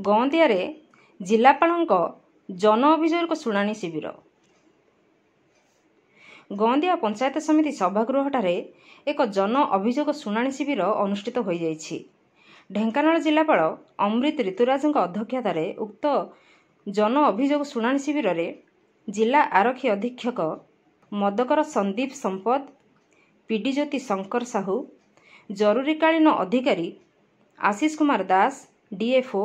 ଗଅଁଦିଆରେ ଜିଲ୍ଲାପାଳଙ୍କ ଜନ ଅଭିଯୋଗ ଶୁଣାଣି ଶିବିର। ଗଅଁଦିଆ ପଞ୍ଚାୟତ ସମିତି ସଭାଗୃହଠାରେ ଏକ ଜନ ଅଭିଯୋଗ ଶୁଣାଣି ଶିବିର ଅନୁଷ୍ଠିତ ହୋଇଯାଇଛି। ଢେଙ୍କାନାଳ ଜିଲ୍ଲାପାଳ ଅମୃତ ଋତୁରାଜଙ୍କ ଅଧ୍ୟକ୍ଷତାରେ ଉକ୍ତ ଜନ ଅଭିଯୋଗ ଶୁଣାଣି ଶିବିରରେ ଜିଲ୍ଲା ଆରକ୍ଷୀ ଅଧୀକ୍ଷକ ମଦକର ସନ୍ଦୀପ ସମ୍ପଦ, ପିଡି ଜ୍ୟୋତି ଶଙ୍କର ସାହୁ, ଜରୁରୀକାଳୀନ ଅଧିକାରୀ ଆଶିଷ କୁମାର ଦାସ, ଡିଏଫଓ,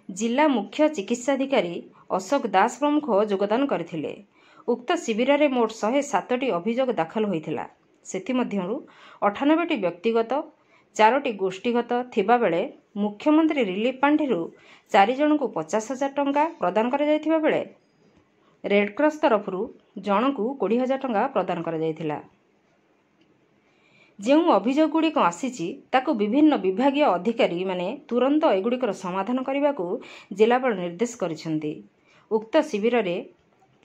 ଜିଲ୍ଲା ମୁଖ୍ୟ ଚିକିତ୍ସାଧିକାରୀ ଅଶୋକ ଦାସ ପ୍ରମୁଖ ଯୋଗଦାନ କରିଥିଲେ। ଉକ୍ତ ଶିବିରରେ ମୋଟ 107ଟି ଅଭିଯୋଗ ଦାଖଲ ହୋଇଥିଲା। ସେଥିମଧ୍ୟରୁ 98ଟି ବ୍ୟକ୍ତିଗତ, 4ଟି ଗୋଷ୍ଠୀଗତ ଥିବାବେଳେ ମୁଖ୍ୟମନ୍ତ୍ରୀ ରିଲିଫ ପାଣ୍ଠିରୁ 4 ଜଣଙ୍କୁ 50,000 ଟଙ୍କା ପ୍ରଦାନ କରାଯାଇଥିବା ବେଳେ ରେଡ୍କ୍ରସ ତରଫରୁ ଜଣଙ୍କୁ 20,000 ଟଙ୍କା ପ୍ରଦାନ କରାଯାଇଥିଲା। ଯେଉଁ ଅଭିଯୋଗଗୁଡ଼ିକ ଆସିଛି ତାକୁ ବିଭିନ୍ନ ବିଭାଗୀୟ ଅଧିକାରୀମାନେ ତୁରନ୍ତ ଏଗୁଡ଼ିକର ସମାଧାନ କରିବାକୁ ଜିଲ୍ଲାପାଳ ନିର୍ଦ୍ଦେଶ କରିଛନ୍ତି। ଉକ୍ତ ଶିବିରରେ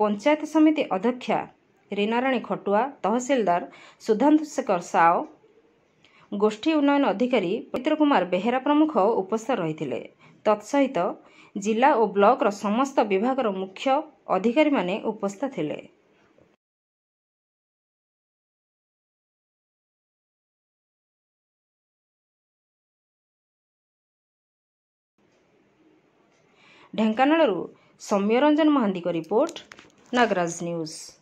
ପଞ୍ଚାୟତ ସମିତି ଅଧ୍ୟକ୍ଷା ରୀନାରାଣୀ ଖଟୁଆ, ତହସିଲଦାର ସୁଧାଂଶୁ ଶେଖର ସାଓ, ଗୋଷ୍ଠୀ ଉନ୍ନୟନ ଅଧିକାରୀ ପବିତ୍ର କୁମାର ବେହେରା ପ୍ରମୁଖ ଉପସ୍ଥିତ ରହିଥିଲେ। ତତ୍ସହିତ ଜିଲ୍ଲା ଓ ବ୍ଲକର ସମସ୍ତ ବିଭାଗର ମୁଖ୍ୟ ଅଧିକାରୀମାନେ ଉପସ୍ଥିତ ଥିଲେ। ଢେଙ୍କାନାଳରୁ ସୌମ୍ୟରଞ୍ଜନ ମହାନ୍ତିଙ୍କ ରିପୋର୍ଟ, ନାଗରାଜ ନ୍ୟୁଜ।